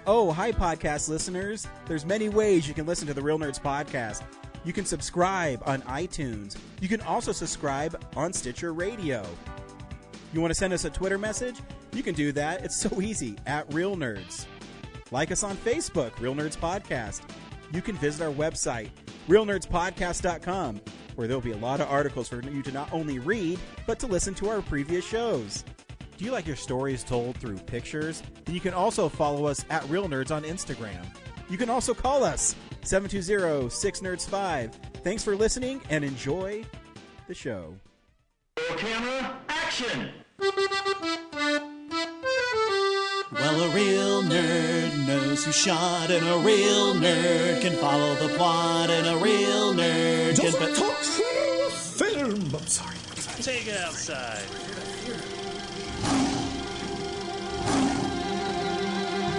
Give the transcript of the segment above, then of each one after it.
Oh, hi, podcast listeners. There's many ways you can listen to the Real Nerds podcast. You can subscribe on iTunes. You can also subscribe on Stitcher Radio. You want to send us a Twitter message? You can do that. It's so easy, at Real Nerds. Like us on Facebook, Real Nerds Podcast. You can visit our website, realnerdspodcast.com, where there'll be a lot of articles for you to not only read, but to listen to our previous shows. Do you like your stories told through pictures? Then you can also follow us at Real Nerds on Instagram. You can also call us, 720-6nerds5. Thanks for listening and enjoy the show. Camera, action! Well, a real nerd knows who shot, and a real nerd can follow the plot, and a real nerd can... talk film! I'm sorry. Take it outside.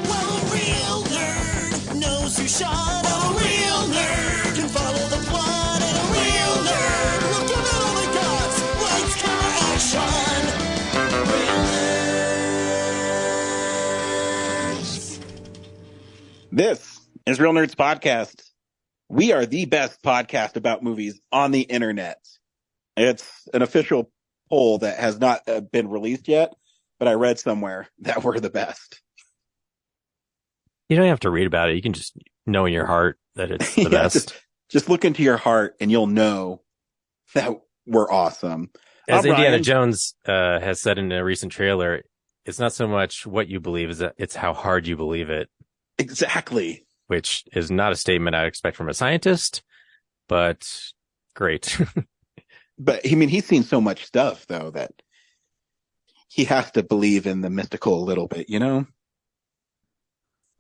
Well, a real nerd knows who shot, and a real nerd can follow the plot, and a real nerd will give it all they got. Lights, camera, action! Real nerds. This is Real Nerds Podcast. We are the best podcast about movies on the internet. It's an official poll that has not been released yet, but I read somewhere that we're the best. You don't have to read about it. You can just know in your heart that it's the best. Just look into your heart and you'll know that we're awesome. As Indiana Jones has said in a recent trailer, it's not so much what you believe, it's how hard you believe it. Exactly. Which is not a statement I'd expect from a scientist, but great. But I mean, he's seen so much stuff though that he has to believe in the mystical a little bit, you know?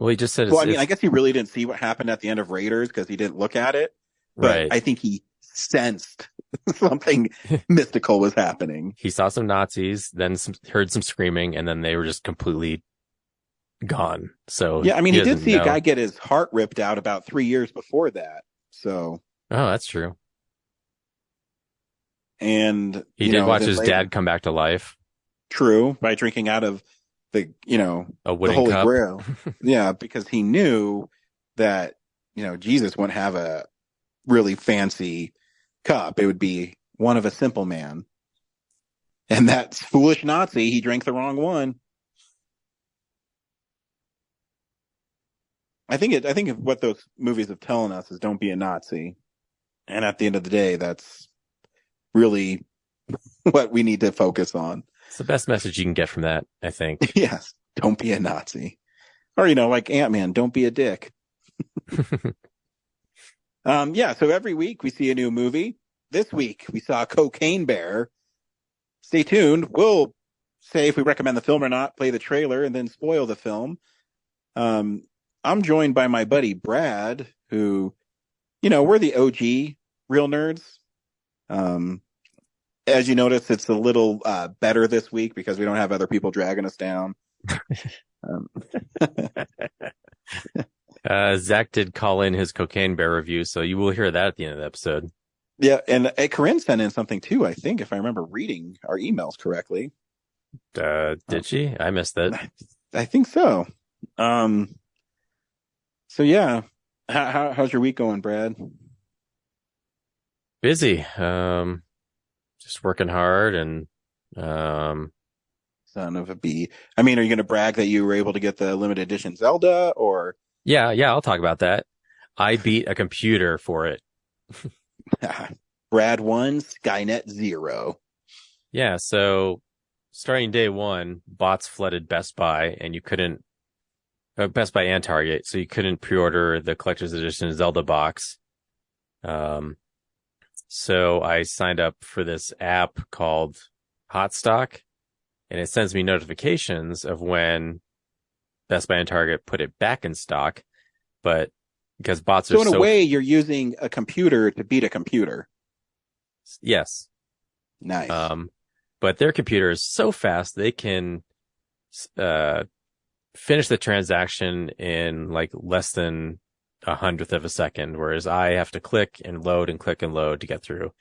Well, he just said... Well, I mean, I guess he really didn't see what happened at the end of Raiders because he didn't look at it. But right. I think he sensed something mystical was happening. He saw some Nazis, then heard some screaming, and then they were just completely gone. So yeah, I mean, he did see know. a guy get his heart ripped out about 3 years before that. So... Oh, that's true. And he did watch his dad come back to life. True, by drinking out of the, a wooden the Holy cup. Grail. Yeah, because he knew that, Jesus wouldn't have a really fancy cup. It would be one of a simple man. And that foolish Nazi, he drank the wrong one. I think what those movies have telling us is don't be a Nazi. And at the end of the day, that's really what we need to focus on. It's the best message you can get from that, I think. Yes. Don't be a Nazi. Or, like Ant-Man, don't be a dick. Yeah. So every week we see a new movie. This week we saw Cocaine Bear. Stay tuned. We'll say if we recommend the film or not, play the trailer, and then spoil the film. I'm joined by my buddy Brad, who, we're the OG Real Nerds. As you notice, it's a little better this week because we don't have other people dragging us down. Zach did call in his Cocaine Bear review, so you will hear that at the end of the episode. Yeah, and Corinne sent in something too, I think, if I remember reading our emails correctly. Did she? I missed that. I think so. So yeah, how's your week going, Brad? Busy. Just working hard and son of a bee. I mean, are you going to brag that you were able to get the limited edition Zelda or? Yeah, I'll talk about that. I beat a computer for it. Brad 1, Skynet 0. Yeah, so starting day one, bots flooded Best Buy and you couldn't Best Buy and Target, so you couldn't pre-order the collector's edition Zelda box. So I signed up for this app called Hotstock, and it sends me notifications of when Best Buy and Target put it back in stock. But because bots are so in a way, you're using a computer to beat a computer. Yes. Nice. But their computer is so fast they can finish the transaction in like less than 100th of a second, whereas I have to click and load to get through.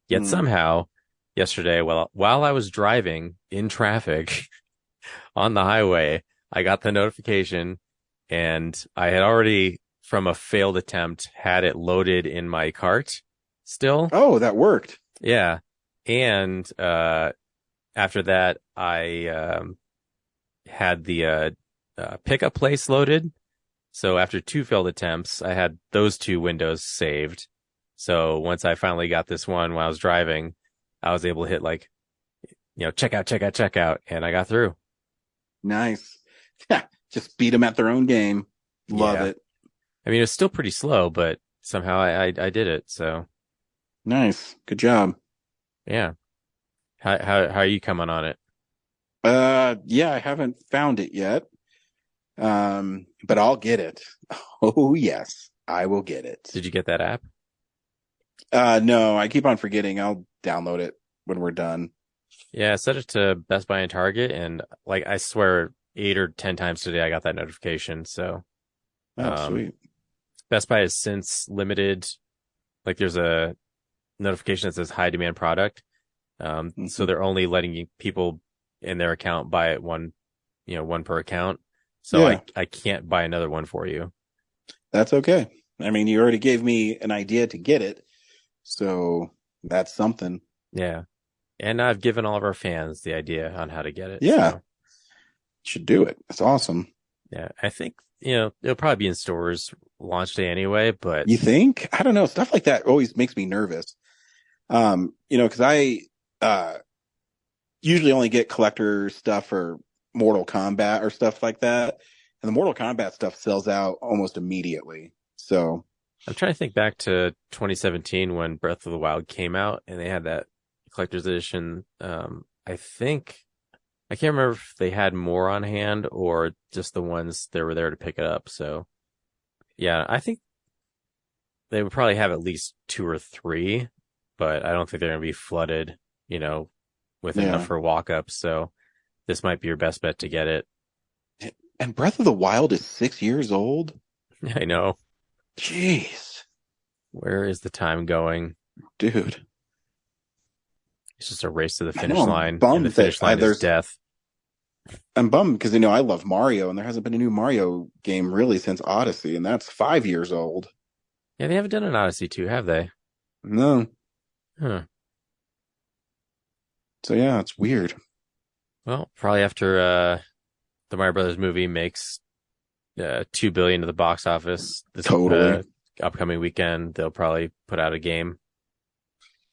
Yet somehow yesterday, while I was driving in traffic on the highway, I got the notification and I had already, from a failed attempt, had it loaded in my cart still. Oh, that worked. Yeah. And after that, I had the pickup place loaded. So after 2 failed attempts, I had those 2 windows saved. So once I finally got this one when I was driving, I was able to hit like, check out, and I got through. Nice. Just beat them at their own game. Love Yeah. it. I mean, it's still pretty slow, but somehow I did it. So Nice. Good job. yeah. How are you coming on it? Yeah, I haven't found it yet. But I'll get it. Oh, yes, I will get it. Did you get that app? No, I keep on forgetting. I'll download it when we're done. Yeah, I set it to Best Buy and Target, and like I swear 8 or 10 times today I got that notification. So Oh, sweet. Best Buy has since limited, like there's a notification that says high demand product. So they're only letting people in their account buy it one per account. So Yeah. I can't buy another one for you. That's okay. I mean, you already gave me an idea to get it, so that's something. Yeah. And I've given all of our fans the idea on how to get it. Yeah. So, Should do it. That's awesome. yeah. I think, it'll probably be in stores launch day anyway, but You think? I don't know. Stuff like that always makes me nervous. Because I usually only get collector stuff or Mortal Kombat or stuff like that. And the Mortal Kombat stuff sells out almost immediately. So, I'm trying to think back to 2017 when Breath of the Wild came out and they had that collector's edition. I can't remember if they had more on hand or just the ones that were there to pick it up. So yeah, I think they would probably have at least 2 or 3, but I don't think they're going to be flooded, with enough for walk-ups. So this might be your best bet to get it. and Breath of the Wild is 6 years old. I know. Jeez, Where is the time going? dude. It's just a race to the I finish know, I'm line. bummed And the finish that, line is there's- death. I'm bummed because, I love Mario and there hasn't been a new Mario game really since Odyssey, and that's 5 years old. Yeah, they haven't done an Odyssey 2, have they? No. Huh. So yeah, it's weird. Well, probably after the Mario Brothers movie makes $2 billion to the box office this Totally. Upcoming weekend, they'll probably put out a game.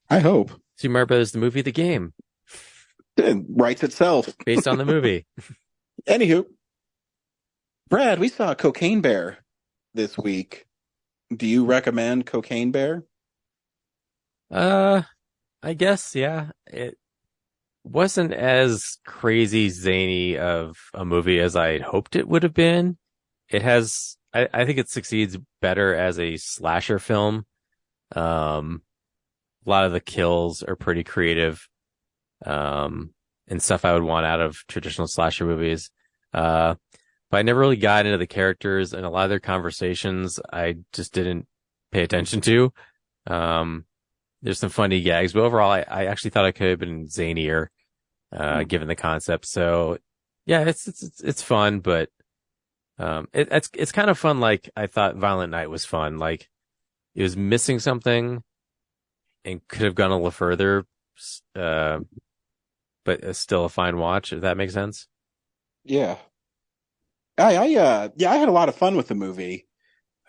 I hope. Super Mario Brothers, the movie, the game, It writes itself. based on the movie. Anywho, Brad, we saw Cocaine Bear this week. Do you recommend Cocaine Bear? I guess, yeah. It wasn't as crazy zany of a movie as I had hoped it would have been. It has, I think it succeeds better as a slasher film. A lot of the kills are pretty creative, and stuff I would want out of traditional slasher movies. But I never really got into the characters, and a lot of their conversations I just didn't pay attention to. There's some funny gags, but overall, I actually thought it could have been zanier, given the concept. So yeah, it's fun, but, it's kind of fun. Like I thought Violent Night was fun. Like it was missing something and could have gone a little further, but it's still a fine watch, if that makes sense. Yeah. I had a lot of fun with the movie.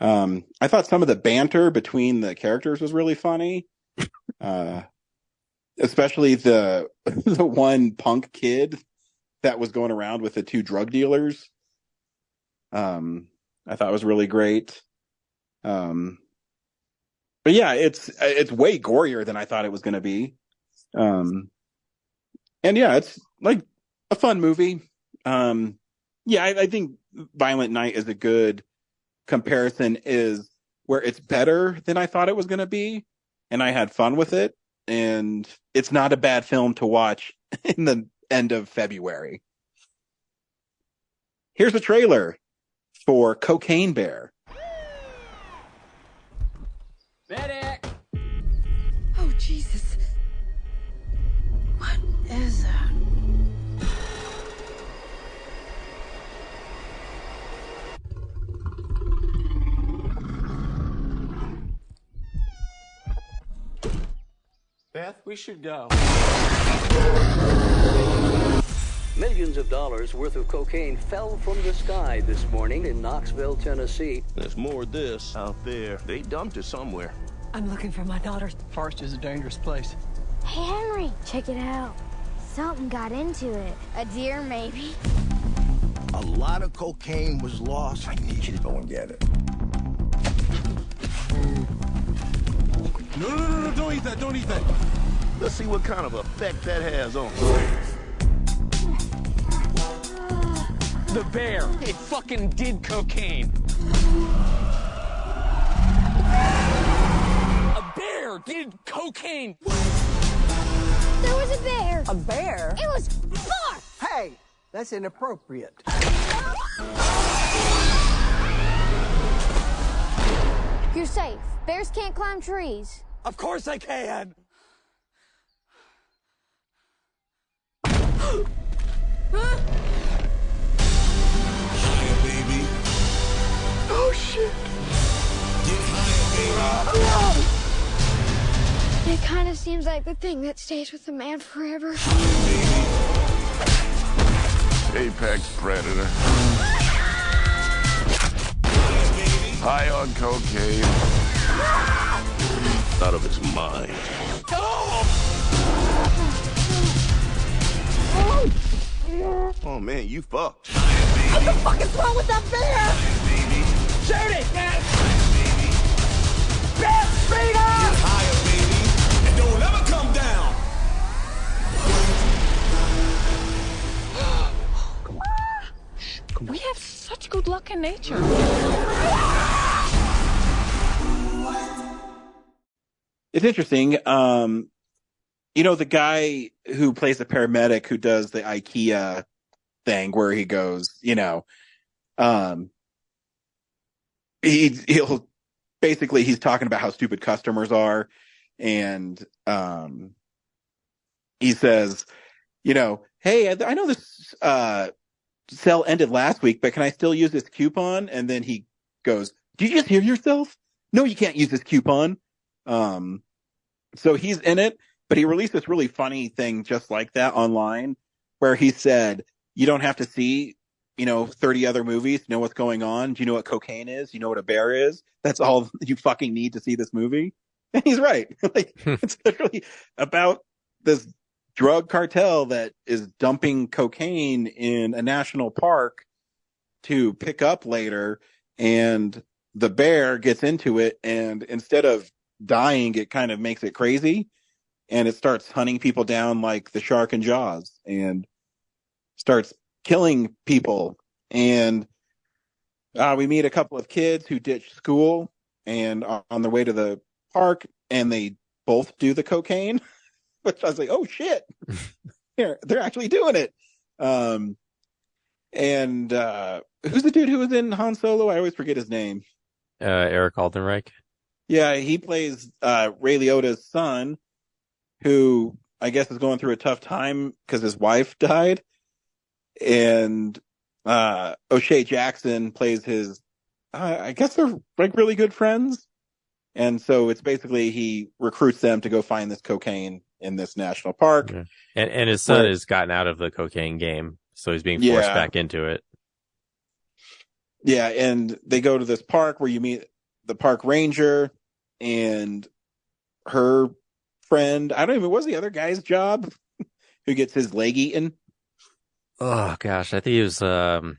I thought some of the banter between the characters was really funny. Especially the one punk kid that was going around with the 2 drug dealers. I thought was really great. But yeah, it's way gorier than I thought it was going to be. And yeah, it's like a fun movie. Yeah, I think Violent Night is a good comparison, is where it's better than I thought it was going to be, and I had fun with it, and it's not a bad film to watch in the end of February. Here's a trailer for Cocaine Bear. Oh, Jesus. What is that? Beth, we should go. Millions of dollars worth of cocaine fell from the sky this morning in Knoxville, Tennessee. There's more of this out there. They dumped it somewhere. I'm looking for my daughter. Forest is a dangerous place. Hey, Henry, check it out. Something got into it. A deer, maybe. A lot of cocaine was lost. I need you to go and get it. No, don't eat that, don't eat that. Let's see what kind of effect that has on The bear. It fucking did cocaine. A bear did cocaine. There was a bear. A bear? It was far. Hey, that's inappropriate. You're safe. Bears can't climb trees. Of course I can. Oh, shit. It kind of seems like the thing that stays with a man forever. Apex predator. High on cocaine. Out of his mind. Oh man, you fucked. What the fuck is wrong with that bear? Shoot it, man! Bear, speed up! Higher, baby. And don't ever come down. We have such good luck in nature. It's interesting. The guy who plays the paramedic who does the IKEA thing where he goes, he'll basically, he's talking about how stupid customers are. And, he says, hey, I know this, sale ended last week, but can I still use this coupon? And then he goes, "Did you just hear yourself? No, you can't use this coupon." So he's in it, but he released this really funny thing just like that online where he said, you don't have to see, 30 other movies to know what's going on. Do you know what cocaine is? Do you know what a bear is? That's all you fucking need to see this movie. And he's right. It's literally about this drug cartel that is dumping cocaine in a national park to pick up later. And the bear gets into it. And instead of dying, it kind of makes it crazy. And it starts hunting people down like the shark in Jaws and starts killing people. And we meet a couple of kids who ditch school and are on their way to the park, and they both do the cocaine, which I was like, oh shit, they're actually doing it. And who's the dude who was in Han Solo? I always forget his name. Eric Aldenreich. Yeah, he plays Ray Liotta's son, who I guess is going through a tough time because his wife died. And O'Shea Jackson plays his, I guess they're like really good friends. And so it's basically he recruits them to go find this cocaine in this national park. Yeah. And his son has gotten out of the cocaine game, so he's being forced back into it. Yeah, and they go to this park where you meet the park ranger and her friend. I don't even, what was the other guy's job who gets his leg eaten? Oh gosh, I think he was some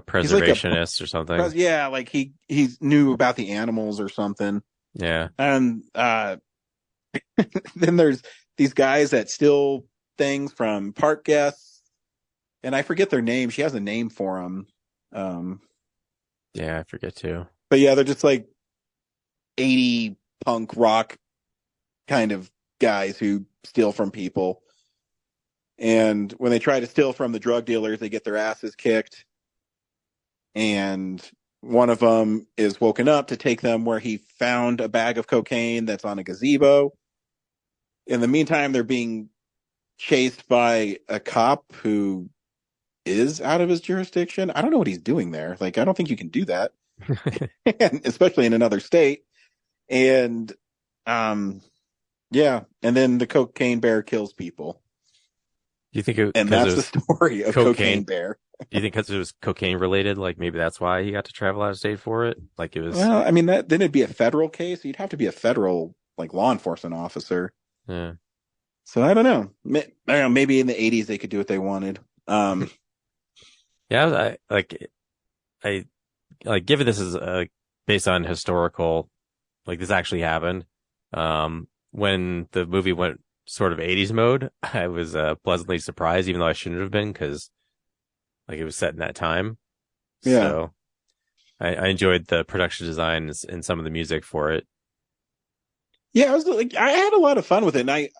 preservationist or something. Yeah, like he knew about the animals or something. Yeah. And then there's these guys that steal things from park guests, and I forget their name. She has a name for them. Yeah, I forget too. But yeah, they're just like 80 punk rock kind of guys who steal from people. And when they try to steal from the drug dealers, they get their asses kicked. And one of them is woken up to take them where he found a bag of cocaine that's on a gazebo. In the meantime, they're being chased by a cop who is out of his jurisdiction. I don't know what he's doing there. Like, I don't think you can do that, and especially in another state. And Yeah, and then the cocaine bear kills people. Do you think and that's the story of Cocaine Bear. Do you think because it was cocaine related, like maybe that's why he got to travel out of state for it? Like it was. Well, I mean, then it'd be a federal case. You'd have to be a federal like law enforcement officer. Yeah. So I don't know. I don't know. Maybe in the 80s they could do what they wanted. Yeah, I like given this is based on historical, like this actually happened. When the movie went sort of 80s mode, I was pleasantly surprised, even though I shouldn't have been, because like it was set in that time. Yeah. So I enjoyed the production design and some of the music for it. Yeah, I had a lot of fun with it, and I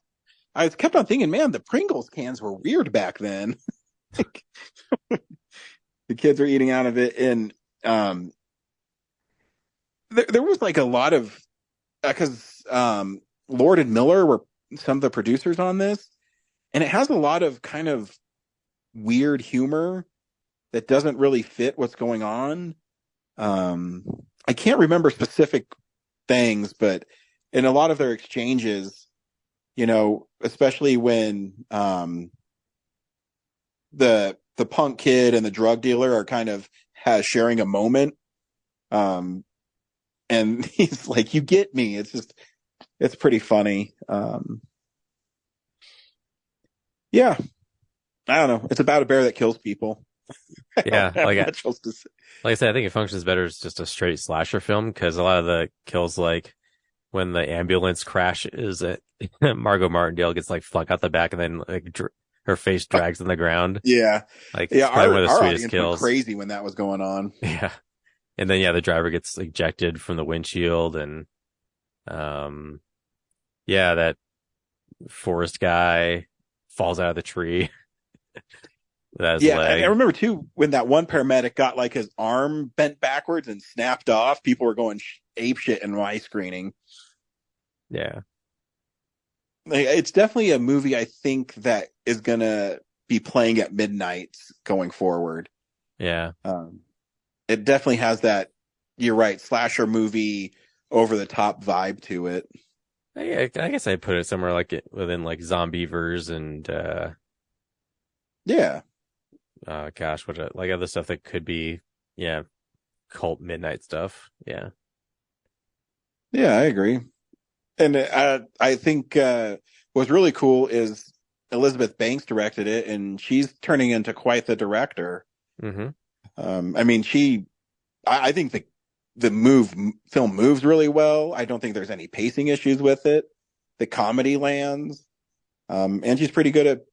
kept on thinking, man, the Pringles cans were weird back then. The kids were eating out of it, and there was like a lot of because Lord and Miller were some of the producers on this, and it has a lot of kind of weird humor that doesn't really fit what's going on. I can't remember specific things, but in a lot of their exchanges, you know, especially when the punk kid and the drug dealer are kind of sharing a moment, and he's like, "You get me." It's pretty funny. Yeah, I don't know. It's about a bear that kills people. Yeah, like I said, I think it functions better as just a straight slasher film, because a lot of the kills, like when the ambulance crashes, Margot Martindale gets like flung out the back, and then like her face drags on the ground. Yeah, like it's probably one of the sweetest kills. Went crazy when that was going on. Yeah, and then the driver gets ejected from the windshield, and that forest guy falls out of the tree. I remember too when that one paramedic got like his arm bent backwards and snapped off. People were going ape shit in my screening. Yeah, it's definitely a movie I think that is gonna be playing at midnight going forward. Yeah, it definitely has that. You're right, slasher movie over the top vibe to it. I guess I'd put it somewhere like within like Zombievers and yeah. Gosh, what like other stuff that could be, cult midnight stuff. Yeah, I agree. And I think what's really cool is Elizabeth Banks directed it, and she's turning into quite the director. Mm-hmm. I mean, I think the film moves really well. I don't think there's any pacing issues with it. The comedy lands, and she's pretty good at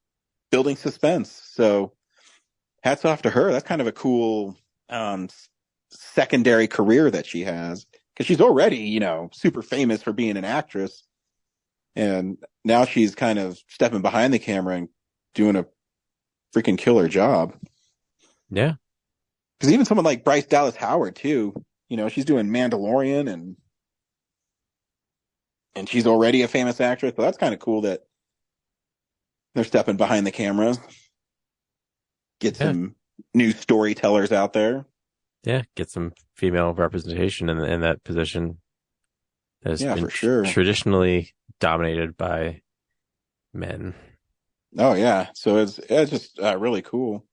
building suspense. So hats off to her. That's kind of a cool secondary career that she has, because she's already, super famous for being an actress. And now she's kind of stepping behind the camera and doing a freaking killer job. Yeah. Because even someone like Bryce Dallas Howard, too, she's doing Mandalorian and she's already a famous actress. So that's kind of cool that they're stepping behind the camera. Get some new storytellers out there. Yeah, get some female representation in that position. That's been for sure. Traditionally dominated by men. Oh yeah, so it's just really cool.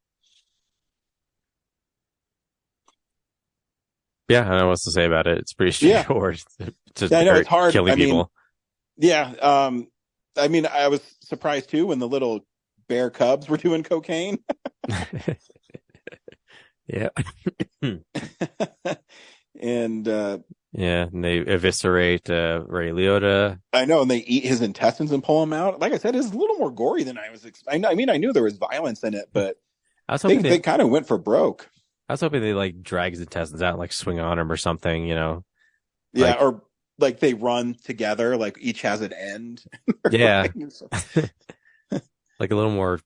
Yeah, I don't know what else to say about it. It's pretty straightforward. I know it's hard. Killing people. I mean, I was surprised too when the little bear cubs were doing cocaine. Yeah. And and they eviscerate Ray Liotta. I know, and they eat his intestines and pull him out. Like I said, it's a little more gory than I was expecting. I mean, I knew there was violence in it, but I was hoping they kind of went for broke. I was hoping they like drag his intestines out and like swing on him or something, Yeah, or like they run together, like each has an end. Yeah. Like a little more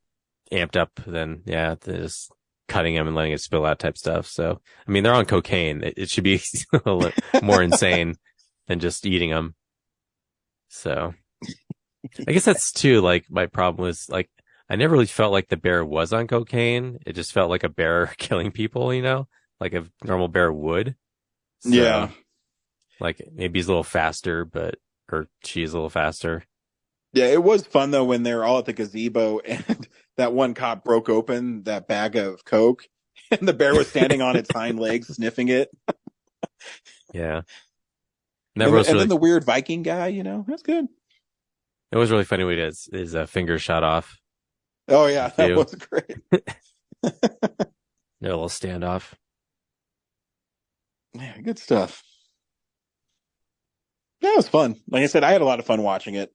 amped up than just cutting him and letting it spill out type stuff. So I mean, they're on cocaine. It should be a little more insane than just eating them. So I guess that's too like my problem was like I never really felt like the bear was on cocaine. It just felt like a bear killing people, like a normal bear would. So, yeah. Like maybe he's a little faster, or she's a little faster. Yeah, it was fun though when they're all at the gazebo and that one cop broke open that bag of Coke and the bear was standing on its hind legs sniffing it. Yeah. And then the weird Viking guy, that's good. It was really funny when he had his fingers shot off. Oh yeah, that was great. A little standoff. Yeah, good stuff. Yeah, it was fun. Like I said, I had a lot of fun watching it.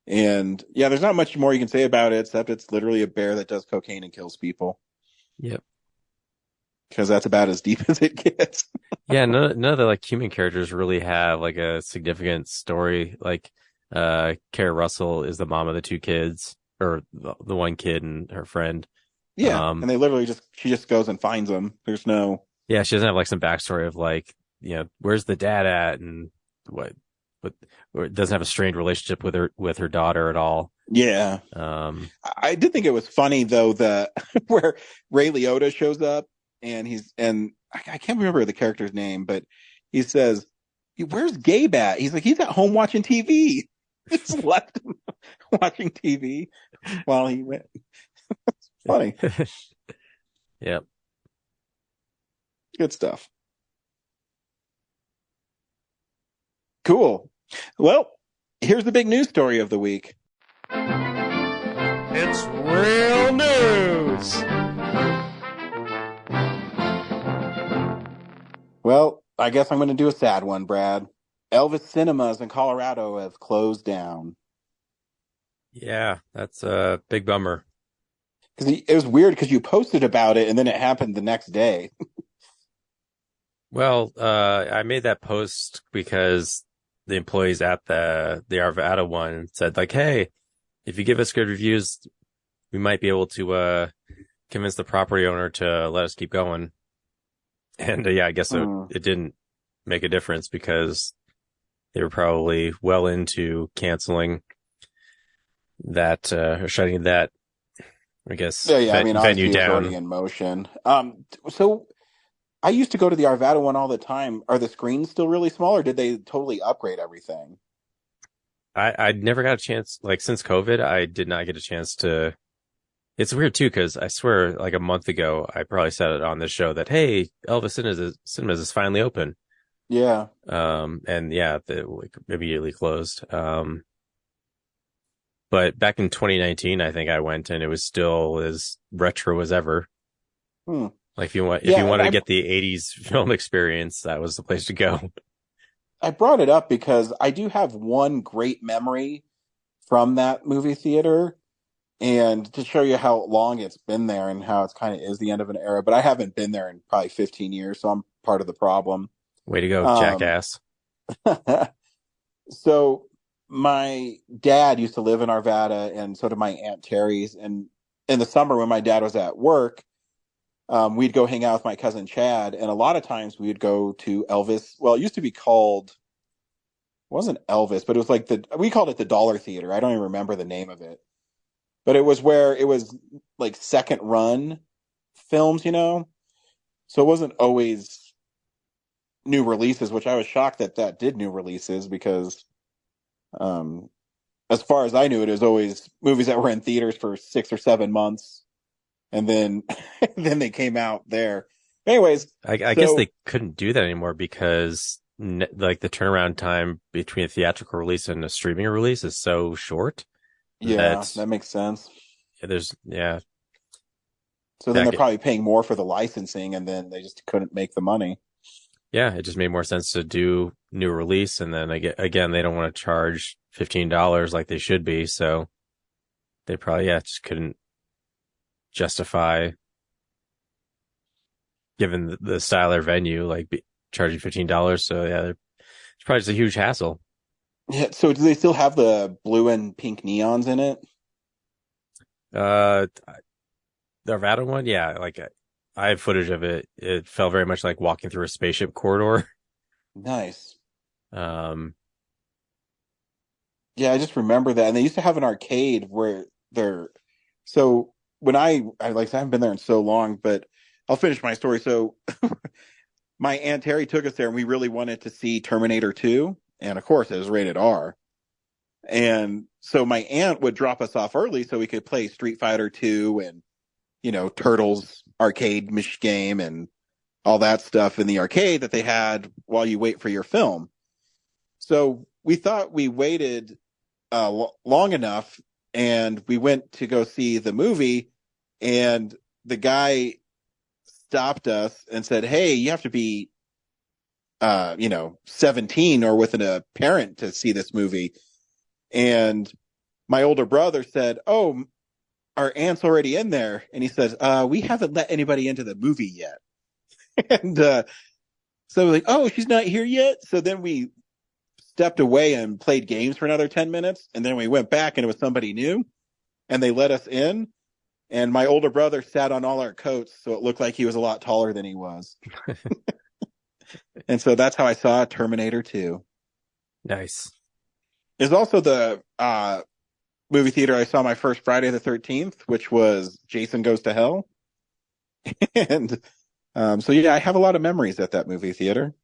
And yeah, there's not much more you can say about it except it's literally a bear that does cocaine and kills people. Yep. Because that's about as deep as it gets. Yeah, none of the like human characters really have like a significant story. Like Kara Russell is the mom of the two kids, or the one kid and her friend. Yeah, and they literally she just goes and finds them. There's no. Yeah, she doesn't have like some backstory of like, where's the dad at and what or doesn't have a strained relationship with her daughter at all. Yeah. I did think it was funny though where Ray Liotta shows up and I can't remember the character's name, but he says, "Where's Gabe at?" He's like, "He's at home watching TV." Just left him watching TV while he went. It's funny. Yep. Good stuff. Cool. Well, here's the big news story of the week. It's real news. Well, I guess I'm going to do a sad one, Brad. Elvis Cinemas in Colorado have closed down. Yeah, that's a big bummer. Because it was weird because you posted about it and then it happened the next day. Well, I made that post because the employees at the Arvada one said like, "Hey, if you give us good reviews, we might be able to convince the property owner to let us keep going." And yeah, I guess it didn't make a difference because they were probably well into canceling that or shutting that, I guess, venue down. Already in motion. So I used to go to the Arvada one all the time. Are the screens still really small, or did they totally upgrade everything? I never got a chance, like since COVID, I did not get a chance to. It's weird too, because I swear like a month ago, I probably said it on this show that, hey, Elvis Cinemas is finally open. Yeah. And yeah, they like immediately closed. But back in 2019, I think I went and it was still as retro as ever. Like if you want to get the 80s film experience, that was the place to go. I brought it up because I do have one great memory from that movie theater, and to show you how long it's been there and how it's kind of is the end of an era. But I haven't been there in probably 15 years, so I'm part of the problem. Way to go, jackass. So my dad used to live in Arvada, and so did my Aunt Terry's. And in the summer when my dad was at work, we'd go hang out with my cousin Chad, and a lot of times we would go to Elvis. Well, it used to be called, it wasn't Elvis, but it was like we called it the Dollar Theater. I don't even remember the name of it, but it was where it was like second run films, so it wasn't always new releases, which I was shocked that did new releases because, as far as I knew, it was always movies that were in theaters for 6 or 7 months. And then they came out there. Anyways, I guess they couldn't do that anymore because like the turnaround time between a theatrical release and a streaming release is so short. Yeah, that makes sense. Yeah. So then they're probably paying more for the licensing, and then they just couldn't make the money. Yeah, it just made more sense to do new release, and then again they don't want to charge $15 like they should be, so they probably just couldn't justify, given the style of their venue, like charging $15. So yeah, it's probably just a huge hassle. Yeah. So do they still have the blue and pink neons in it? The Arvada one, yeah. Like I have footage of it. It felt very much like walking through a spaceship corridor. Nice. Yeah, I just remember that, and they used to have an arcade where so when I haven't been there in so long, but I'll finish my story. So my Aunt Terry took us there, and we really wanted to see Terminator 2. And of course it was rated R. And so my aunt would drop us off early so we could play Street Fighter 2 and, Turtles arcade game and all that stuff in the arcade that they had while you wait for your film. So we thought we waited long enough, and we went to go see the movie, and the guy stopped us and said, "Hey, you have to be 17 or with a parent to see this movie." And my older brother said, "Oh, our aunt's already in there." And he said, "We haven't let anybody into the movie yet." And so we're like, "Oh, she's not here yet?" So then we stepped away and played games for another 10 minutes. And then we went back and it was somebody new, and they let us in. And my older brother sat on all our coats, so it looked like he was a lot taller than he was. And so that's how I saw Terminator 2. Nice. There's also the movie theater I saw my first Friday the 13th, which was Jason Goes to Hell. And so, yeah, I have a lot of memories at that movie theater.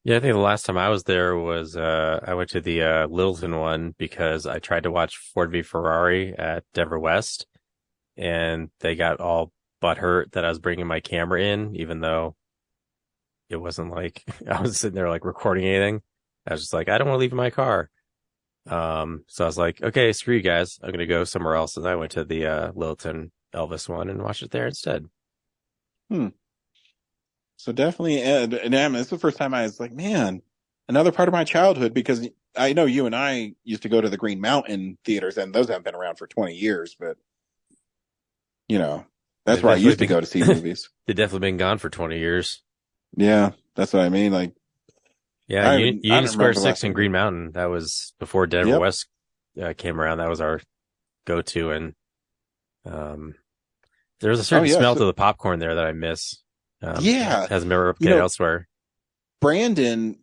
Yeah, I think the last time I was there was I went to the Littleton one because I tried to watch Ford v Ferrari at Denver West, and they got all butthurt that I was bringing my camera in, even though it wasn't like I was sitting there like recording anything. I was just like, I don't want to leave my car. So I was like, okay, screw you guys. I'm going to go somewhere else. And I went to the Littleton Elvis one and watched it there instead. So definitely, and this is the first time I was like, man, another part of my childhood, because I know you and I used to go to the Green Mountain theaters, and those haven't been around for 20 years, but that's where I used to go to see movies. They've definitely been gone for 20 years. Yeah, that's what I mean. Like, yeah, Union Square 6 in Green Mountain. That was before Denver West came around. That was our go-to, and there was a certain smell to the popcorn there that I miss. Hasn't been replicated elsewhere. Brandon,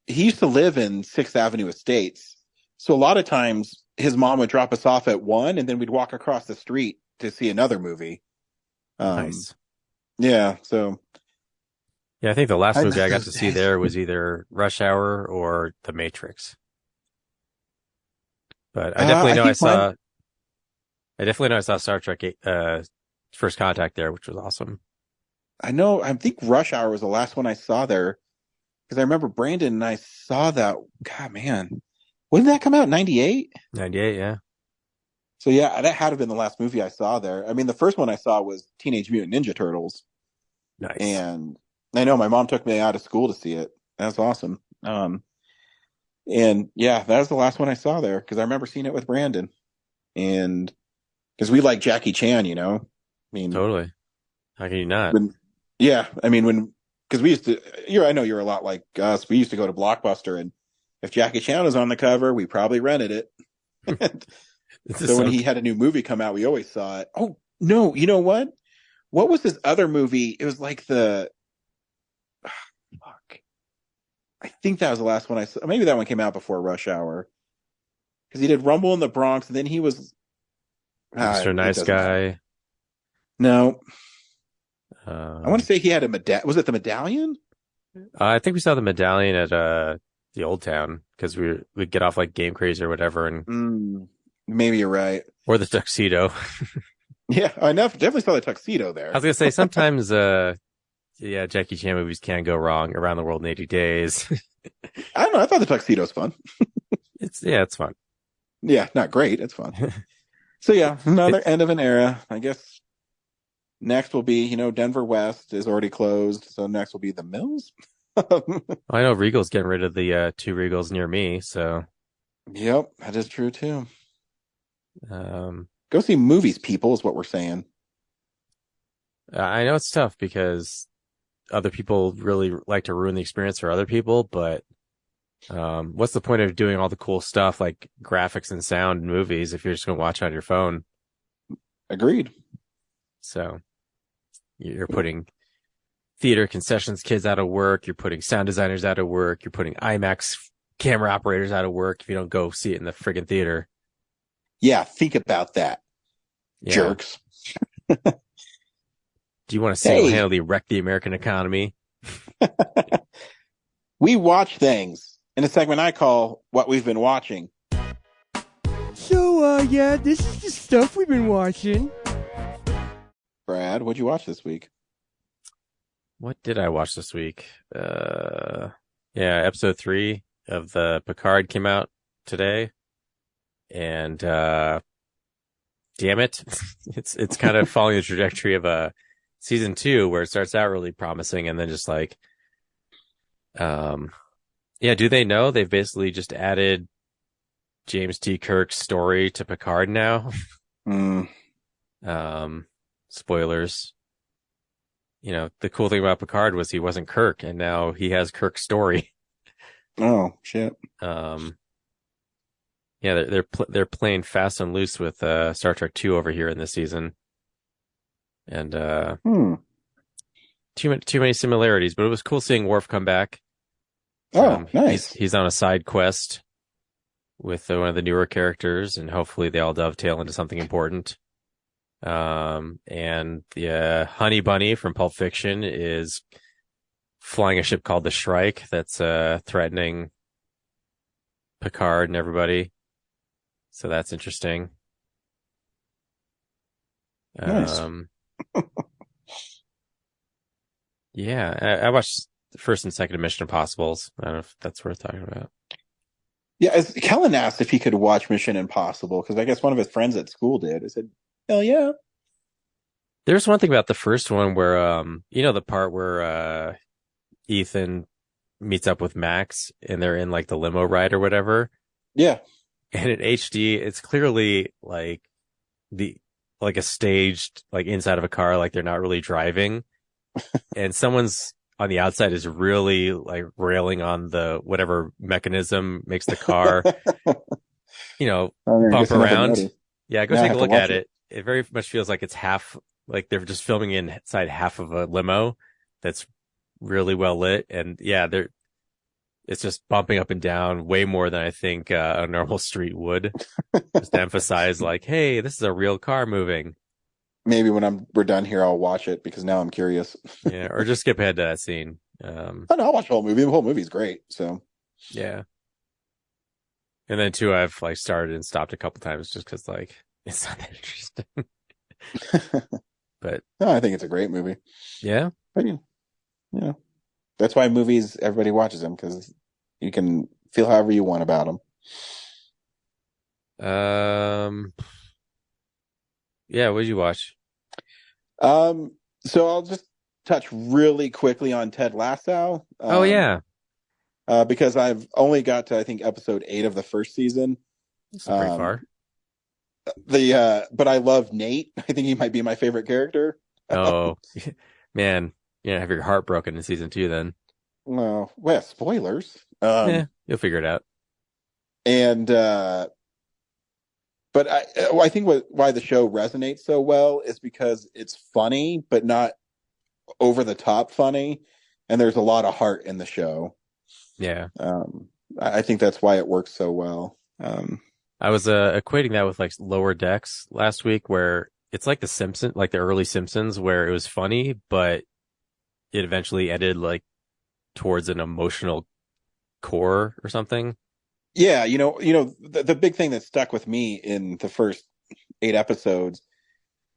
he used to live in 6th Avenue Estates, so a lot of times his mom would drop us off at 1, and then we'd walk across the street to see another movie. Nice. Yeah, so. Yeah, I think the last movie I got to see there was either Rush Hour or The Matrix. But I definitely know I saw Star Trek First Contact there, which was awesome. I think Rush Hour was the last one I saw there, because I remember Brandon and I saw that. God, man, when did that come out? 98? 98, yeah. So yeah, that had to have been the last movie I saw there. I mean, the first one I saw was Teenage Mutant Ninja Turtles. Nice. And I know my mom took me out of school to see it. That's awesome. And yeah, that was the last one I saw there, because I remember seeing it with Brandon, and because we like Jackie Chan, I mean, totally. How can you not? Because we used to, I know you're a lot like us. We used to go to Blockbuster, and if Jackie Chan was on the cover, we probably rented it. So when he had a new movie come out, we always saw it. Oh no, you know what? What was this other movie? It was like I think that was the last one I saw. Maybe that one came out before Rush Hour, because he did Rumble in the Bronx, and then he was Mr. Nice Guy. No. I want to say he had was it the Medallion? I think we saw the Medallion at the Old Town, because we'd get off like Game Crazy or whatever, and maybe you're right. Or the Tuxedo. Yeah, I definitely saw the Tuxedo there. I was gonna say sometimes, Jackie Chan movies can go wrong. Around the World in 80 Days. I don't know. I thought the Tuxedo's fun. It's fun. Yeah, not great. It's fun. So yeah, another end of an era, I guess. Next will be, Denver West is already closed, so next will be the Mills. I know Regal's getting rid of the 2 Regals near me, so. Yep, that is true too. Go see movies, people, is what we're saying. I know it's tough because other people really like to ruin the experience for other people, but what's the point of doing all the cool stuff like graphics and sound in movies if you're just going to watch on your phone? Agreed. So you're putting theater concessions kids out of work. You're putting sound designers out of work. You're putting IMAX camera operators out of work if you don't go see it in the friggin' theater. Yeah, think about that. Yeah. Jerks. Do you want to single-handedly wreck the American economy? We watch things in a segment I call What We've Been Watching. So, yeah, this is the stuff we've been watching. Brad, what'd you watch this week? What did I watch this week? Episode 3 of the Picard came out today. And, damn it. It's kind of following the trajectory of, season 2 where it starts out really promising and then just like, do they know they've basically just added James T. Kirk's story to Picard now? Spoilers. You know, the cool thing about Picard was he wasn't Kirk, and now he has Kirk's story. Oh shit. They're playing fast and loose with Star Trek 2 over here in this season, and too many similarities. But it was cool seeing Worf come back. Oh, nice. He's on a side quest with one of the newer characters, and hopefully they all dovetail into something important. And the Honey Bunny from Pulp Fiction is flying a ship called the Shrike that's threatening Picard and everybody. So that's interesting. Nice. I watched the first and second of Mission Impossibles. I don't know if that's worth talking about. Yeah, Kellen asked if he could watch Mission Impossible because I guess one of his friends at school did. I said, hell yeah. There's one thing about the first one where, the part where Ethan meets up with Max and they're in like the limo ride or whatever. Yeah. And in HD, it's clearly like a staged, like inside of a car, like they're not really driving. And someone's on the outside is really like railing on the whatever mechanism makes the car, bump around. Yeah, go take a look at it. It very much feels like it's half, like they're just filming inside half of a limo that's really well lit. And yeah, it's just bumping up and down way more than I think a normal street would. Just to emphasize like, hey, this is a real car moving. Maybe when we're done here, I'll watch it because now I'm curious. Yeah, or just skip ahead to that scene. I'll watch the whole movie. The whole movie's great. So yeah. And then too, I've like started and stopped a couple times just because like it's not that interesting. But no, I think it's a great movie. Yeah. But that's why movies, everybody watches them because you can feel however you want about them. Yeah, what did you watch? So I'll just touch really quickly on Ted Lasso. Because I've only got to, I think, episode 8 of the first season. That's pretty far. But I love Nate. I think he might be my favorite character. Oh, man. Yeah, have your heart broken in season 2 then. Well, spoilers. You'll figure it out. And, but I think why the show resonates so well is because it's funny, but not over the top funny. And there's a lot of heart in the show. Yeah. I think that's why it works so well. I was equating that with like Lower Decks last week, where it's like the early Simpsons, where it was funny, but it eventually ended like towards an emotional core or something. Yeah, the big thing that stuck with me in the first 8 episodes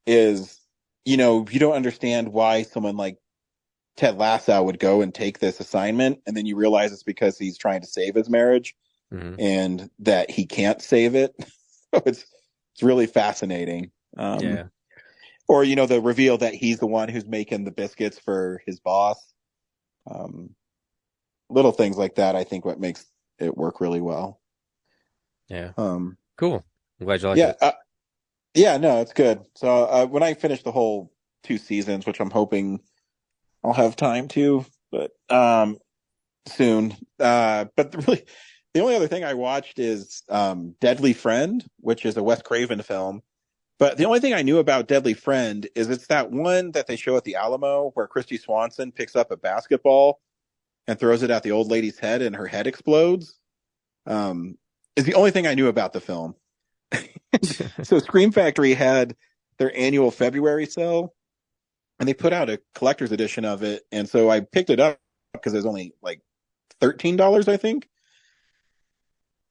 is, you don't understand why someone like Ted Lasso would go and take this assignment, and then you realize it's because he's trying to save his marriage, and that he can't save it. So it's really fascinating. Yeah. Or, the reveal that he's the one who's making the biscuits for his boss. Little things like that, I think, what makes it work really well. Yeah. Cool. I'm glad you like it. Yeah, no, it's good. So when I finish the whole 2 seasons, which I'm hoping I'll have time to, but soon. But really, the only other thing I watched is Deadly Friend, which is a Wes Craven film. But the only thing I knew about Deadly Friend is it's that one that they show at the Alamo where Christy Swanson picks up a basketball and throws it at the old lady's head and her head explodes. Is the only thing I knew about the film. So Scream Factory had their annual February sale and they put out a collector's edition of it. And so I picked it up because it was only like $13, I think.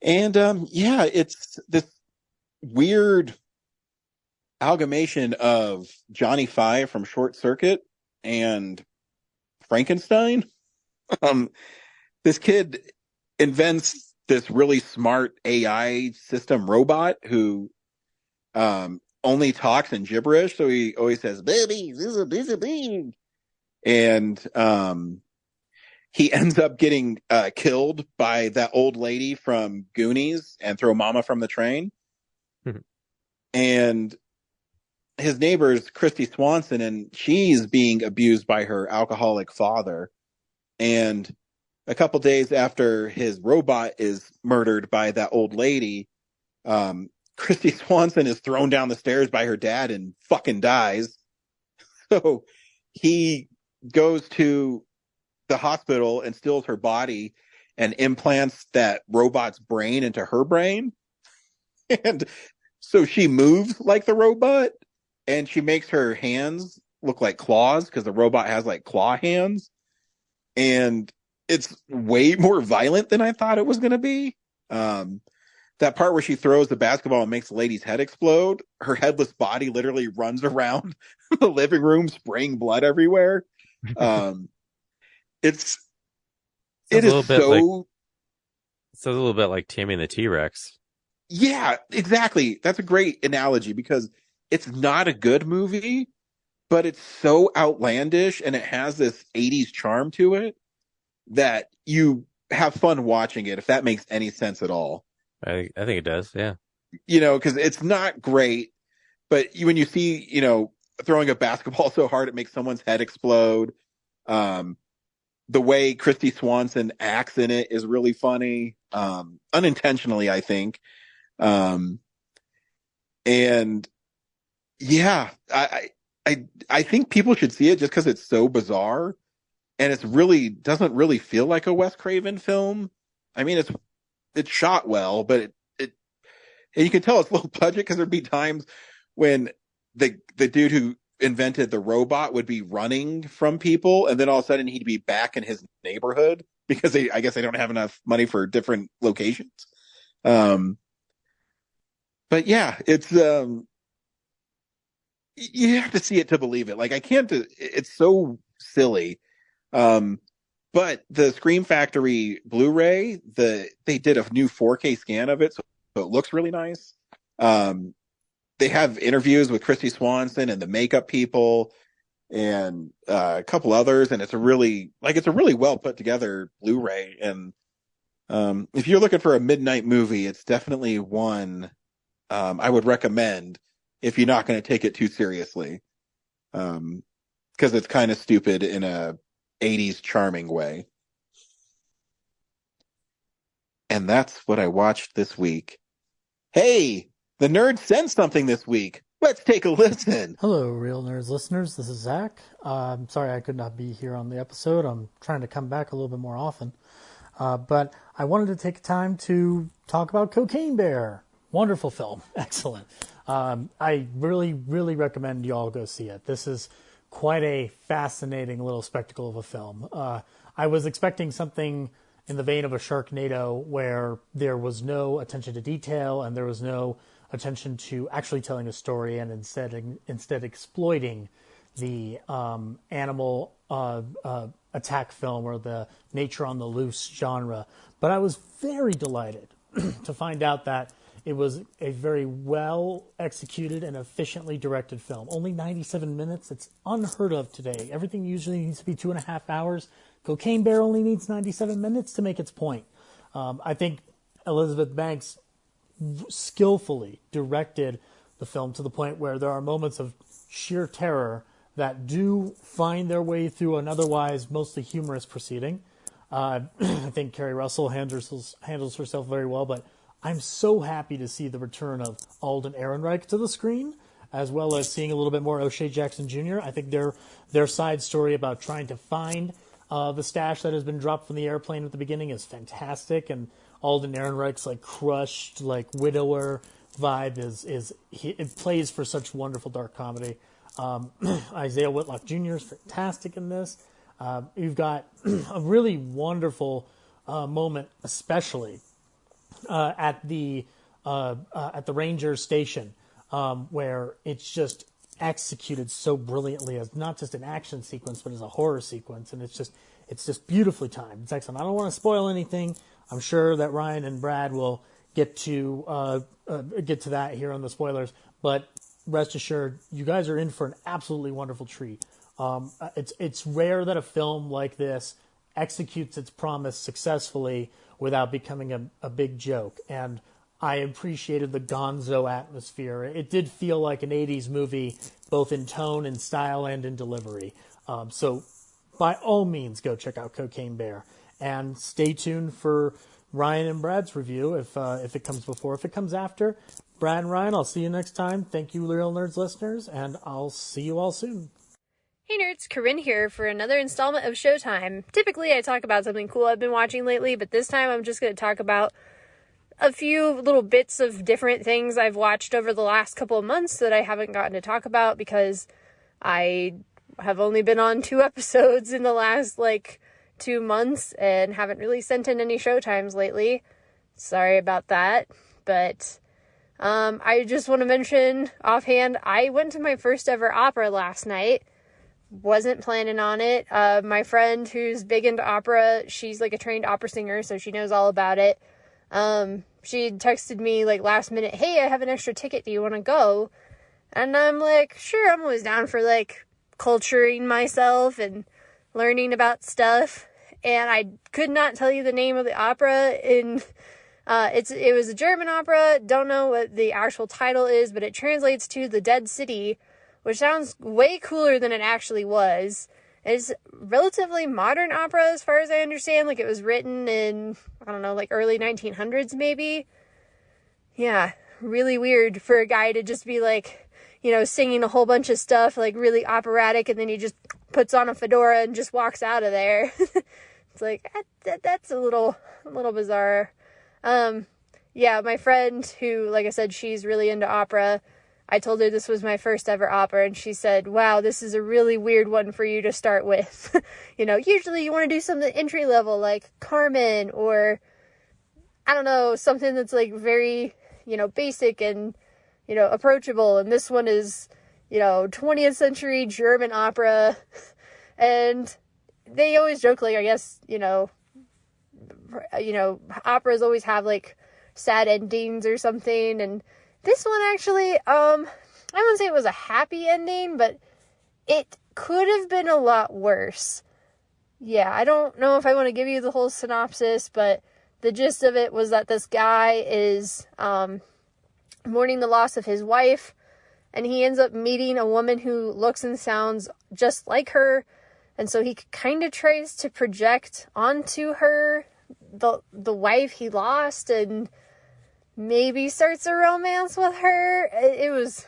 And yeah, it's this weird amalgamation of Johnny Five from Short Circuit and Frankenstein. Um, this kid invents this really smart AI system robot who only talks in gibberish. So he always says, "Baby, this is a busy bee," and he ends up getting killed by that old lady from Goonies and Throw Mama from the Train. And his neighbor is Christy Swanson, and she's being abused by her alcoholic father. And a couple days after his robot is murdered by that old lady, Christy Swanson is thrown down the stairs by her dad and fucking dies. So he goes to the hospital and steals her body and implants that robot's brain into her brain. And so she moves like the robot, and she makes her hands look like claws because the robot has like claw hands. And it's way more violent than I thought it was going to be. That part where she throws the basketball and makes the lady's head explode, her headless body literally runs around the living room spraying blood everywhere. It is so... It's a little bit like Taming the T-Rex. Yeah, exactly. That's a great analogy because it's not a good movie, but it's so outlandish and it has this 80s charm to it that you have fun watching it, if that makes any sense at all. I think it does, yeah. You know, because it's not great, but when you see, you know, throwing a basketball so hard it makes someone's head explode, the way Christy Swanson acts in it is really funny, unintentionally, I think. And yeah, I think people should see it just because it's so bizarre, and it's really doesn't really feel like a Wes Craven film. I mean, it's shot well, but and you can tell it's low budget because there'd be times when the dude who invented the robot would be running from people, and then all of a sudden he'd be back in his neighborhood because I guess they don't have enough money for different locations. But yeah, it's you have to see it to believe it. Like I can't. It's so silly. But the Scream Factory Blu-ray, they did a new 4K scan of it, so it looks really nice. They have interviews with Christy Swanson and the makeup people and a couple others, and it's a really well put together Blu-ray. And if you're looking for a midnight movie, it's definitely one I would recommend if you're not going to take it too seriously, because it's kind of stupid in a 80s charming way. And that's what I watched this week. Hey, the nerd sent something this week. Let's take a listen. Hello, Real Nerds listeners. This is Zach. I'm sorry I could not be here on the episode. I'm trying to come back a little bit more often. But I wanted to take time to talk about Cocaine Bear. Wonderful film. Excellent. I really, really recommend you all go see it. This is quite a fascinating little spectacle of a film. I was expecting something in the vein of a Sharknado where there was no attention to detail and there was no attention to actually telling a story, and instead exploiting the animal attack film or the nature on the loose genre. But I was very delighted to find out that it was a very well executed and efficiently directed film. Only 97 minutes. It's unheard of today. Everything usually needs to be 2.5 hours. Cocaine Bear only needs 97 minutes to make its point. I think Elizabeth Banks skillfully directed the film to the point where there are moments of sheer terror that do find their way through an otherwise mostly humorous proceeding. I think Kerry Russell handles herself very well, but I'm so happy to see the return of Alden Ehrenreich to the screen, as well as seeing a little bit more O'Shea Jackson Jr. I think their side story about trying to find the stash that has been dropped from the airplane at the beginning is fantastic, and Alden Ehrenreich's like crushed, like widower vibe it plays for such wonderful dark comedy. Isaiah Whitlock Jr. is fantastic in this. You've got a really wonderful moment, especially at the ranger station, where it's just executed so brilliantly as not just an action sequence, but as a horror sequence, and it's just beautifully timed. It's excellent. I don't want to spoil anything. I'm sure that Ryan and Brad will get to that here on the spoilers, but rest assured, you guys are in for an absolutely wonderful treat. It's rare that a film like this executes its promise successfully without becoming a big joke, and I appreciated the gonzo atmosphere. It did feel like an 80s movie, both in tone and style and in delivery. So by all means, go check out Cocaine Bear, and stay tuned for Ryan and Brad's review if it comes before. If it comes after, Brad and Ryan, I'll see you next time. Thank you, Real Nerds listeners, and I'll see you all soon. Hey nerds, Corinne here for another installment of Showtime. Typically I talk about something cool I've been watching lately, but this time I'm just going to talk about a few little bits of different things I've watched over the last couple of months that I haven't gotten to talk about because I have only been on 2 episodes in the last 2 months and haven't really sent in any Showtimes lately. Sorry about that, but I just want to mention offhand, I went to my first ever opera last night. Wasn't planning on it. My friend who's big into opera, she's a trained opera singer, so she knows all about it. She texted me last minute, hey, I have an extra ticket. Do you want to go? And I'm like, sure, I'm always down for culturing myself and learning about stuff. And I could not tell you the name of the opera it was a German opera. Don't know what the actual title is, but it translates to The Dead City, which sounds way cooler than it actually was. It's relatively modern opera as far as I understand. It was written in, I don't know, early 1900s maybe. Yeah, really weird for a guy to just be singing a whole bunch of stuff, really operatic, and then he just puts on a fedora and just walks out of there. It's that's a little bizarre. Yeah, my friend who, like I said, she's really into opera, I told her this was my first ever opera, and she said, wow, this is a really weird one for you to start with. Usually you want to do something entry level like Carmen or, I don't know, something that's very, basic and, approachable. And this one is, 20th century German opera. And they always joke, I guess, operas always have sad endings or something, and this one actually, I wouldn't say it was a happy ending, but it could have been a lot worse. Yeah, I don't know if I want to give you the whole synopsis, but the gist of it was that this guy is mourning the loss of his wife, and he ends up meeting a woman who looks and sounds just like her, and so he kind of tries to project onto her the wife he lost, and maybe starts a romance with her. It was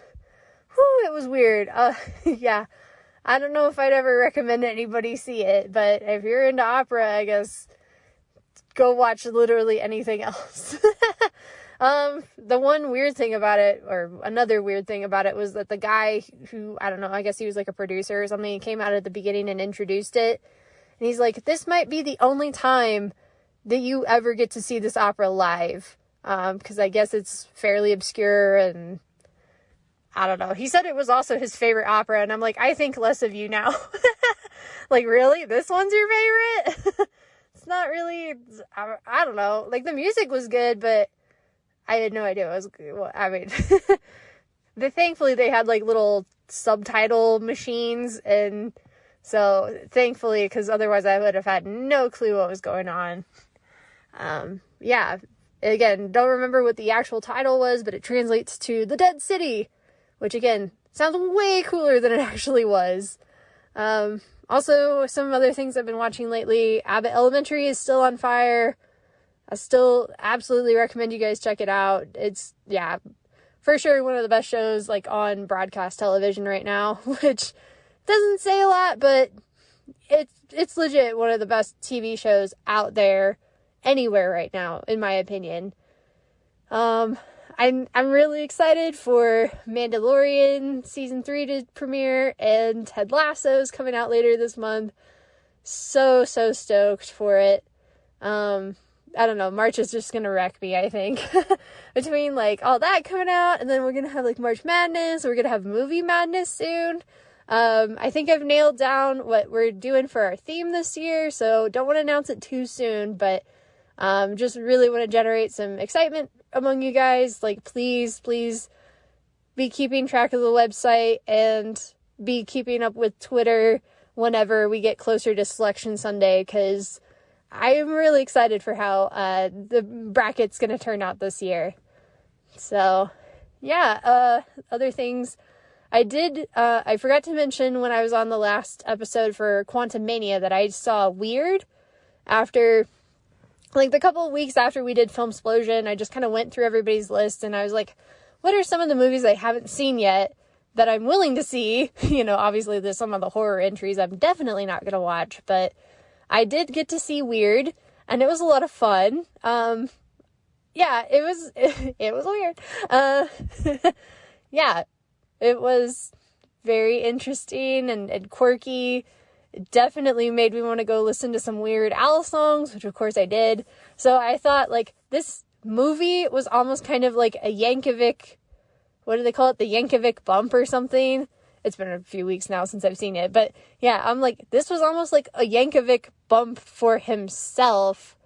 weird. Yeah, I don't know if I'd ever recommend anybody see it, but if you're into opera, I guess go watch literally anything else. The one weird thing about it, or another weird thing about it, was that the guy who, I don't know, I guess he was a producer or something, he came out at the beginning and introduced it, and he's like, this might be the only time that you ever get to see this opera live. Because I guess it's fairly obscure, and I don't know. He said it was also his favorite opera, and I'm like, I think less of you now. Really? This one's your favorite? It's not really, I don't know. The music was good, but I had no idea it was good. Well, I mean, thankfully they had, little subtitle machines, and so, thankfully, because otherwise I would have had no clue what was going on. Yeah. Again, don't remember what the actual title was, but it translates to The Dead City, which again, sounds way cooler than it actually was. Also, some other things I've been watching lately, Abbott Elementary is still on fire. I still absolutely recommend you guys check it out. It's, yeah, for sure one of the best shows, on broadcast television right now, which doesn't say a lot, but it's legit one of the best TV shows out there anywhere right now, in my opinion. I'm really excited for Mandalorian season 3 to premiere, and Ted Lasso is coming out later this month. So stoked for it. I don't know, March is just gonna wreck me, I think. Between, like, all that coming out, and then we're gonna have, like, March Madness, we're gonna have Movie Madness soon. I think I've nailed down what we're doing for our theme this year, so don't want to announce it too soon, but just really want to generate some excitement among you guys. Like, please be keeping track of the website and be keeping up with Twitter whenever we get closer to Selection Sunday, because I am really excited for how the bracket's going to turn out this year. So, yeah, other things I forgot to mention when I was on the last episode for Quantum Mania that I saw Weird after, like, the couple of weeks after we did Filmsplosion. I just kind of went through everybody's list and I was like, what are some of the movies I haven't seen yet that I'm willing to see? You know, obviously there's some of the horror entries I'm definitely not going to watch, but I did get to see Weird and it was a lot of fun. Yeah, it was weird. Yeah. It was very interesting and quirky. It definitely made me want to go listen to some Weird Al songs, which of course I did. So I thought, like, this movie was almost kind of like a Yankovic, what do they call it? The Yankovic bump or something. It's been a few weeks now since I've seen it. But yeah, I'm like, this was almost like a Yankovic bump for himself.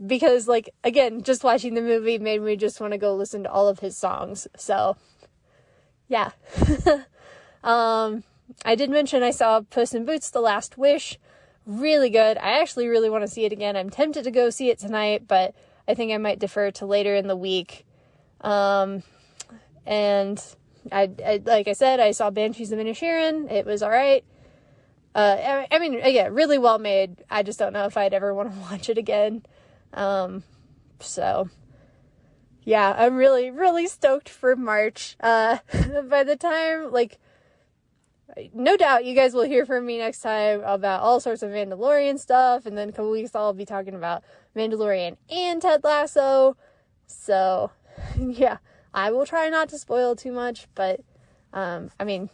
Because, like, again, just watching the movie made me just want to go listen to all of his songs. So yeah. I did mention I saw Puss in Boots: The Last Wish. Really good. I actually really want to see it again. I'm tempted to go see it tonight, but I think I might defer to later in the week. And I like I said, I saw Banshees of Inisherin. It was all right. I mean, again, really well made. I just don't know if I'd ever want to watch it again. So yeah, I'm really, really stoked for March. By the time, like, no doubt you guys will hear from me next time about all sorts of Mandalorian stuff, and then in a couple weeks I'll be talking about Mandalorian and Ted Lasso. So, yeah, I will try not to spoil too much, but, I mean,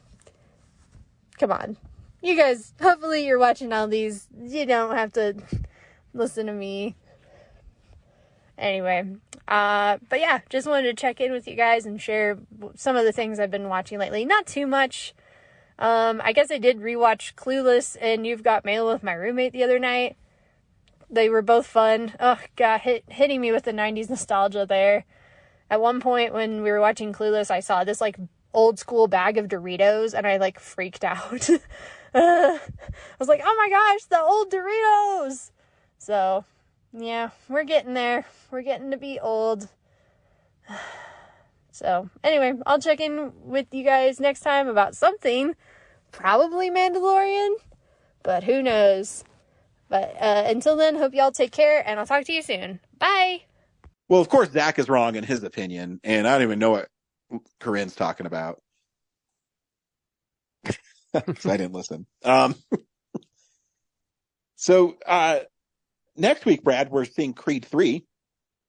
come on. You guys, hopefully you're watching all these. You don't have to listen to me. Anyway, but yeah, just wanted to check in with you guys and share some of the things I've been watching lately. Not too much. I guess I did rewatch Clueless and You've Got Mail with my roommate the other night. They were both fun. Oh god, hitting me with the 90s nostalgia there. At one point when we were watching Clueless, I saw this, like, old school bag of Doritos and I, like, freaked out. I was like, oh my gosh, the old Doritos! So, yeah, we're getting there. We're getting to be old. So, anyway, I'll check in with you guys next time about something. Probably Mandalorian, but who knows. But until then, hope y'all take care, and I'll talk to you soon. Bye! Well, of course, Zach is wrong in his opinion, and I don't even know what Corinne's talking about. Because I didn't listen. So, next week, Brad, we're seeing Creed 3.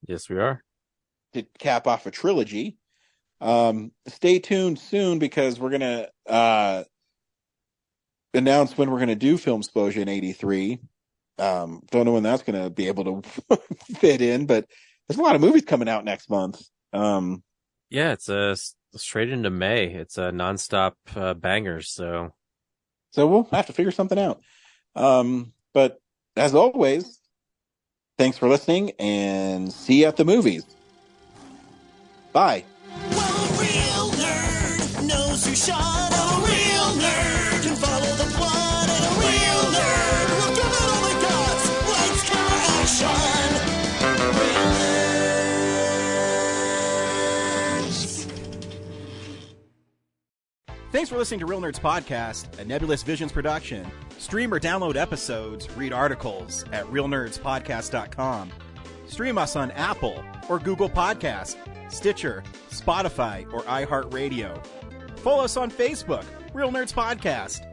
Yes, we are. To cap off a trilogy. Stay tuned soon because we're going to announce when we're going to do Filmsplosion 83. Don't know when that's going to be able to fit in, but there's a lot of movies coming out next month. Yeah, it's straight into May. It's a nonstop bangers. So we'll have to figure something out. But as always, thanks for listening and see you at the movies. Bye. Well, a real nerd knows who shot. A real nerd can follow the plot. And a real nerd will give it all they got. Lights, camera, action. Real nerds. Thanks for listening to Real Nerds Podcast, a Nebulous Visions production. Stream or download episodes, read articles at realnerdspodcast.com. Stream us on Apple or Google Podcast, Stitcher, Spotify, or iHeartRadio. Follow us on Facebook, Real Nerds Podcast.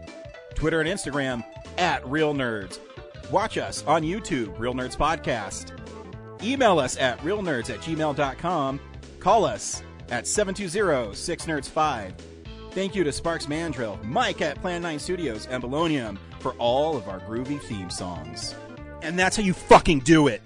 Twitter and Instagram, @Real Nerds. Watch us on YouTube, Real Nerds Podcast. Email us at realnerds@gmail.com. Call us at 720-6nerds5. Thank you to Sparks Mandrill, Mike at Plan 9 Studios, and Bolognium for all of our groovy theme songs. And that's how you fucking do it!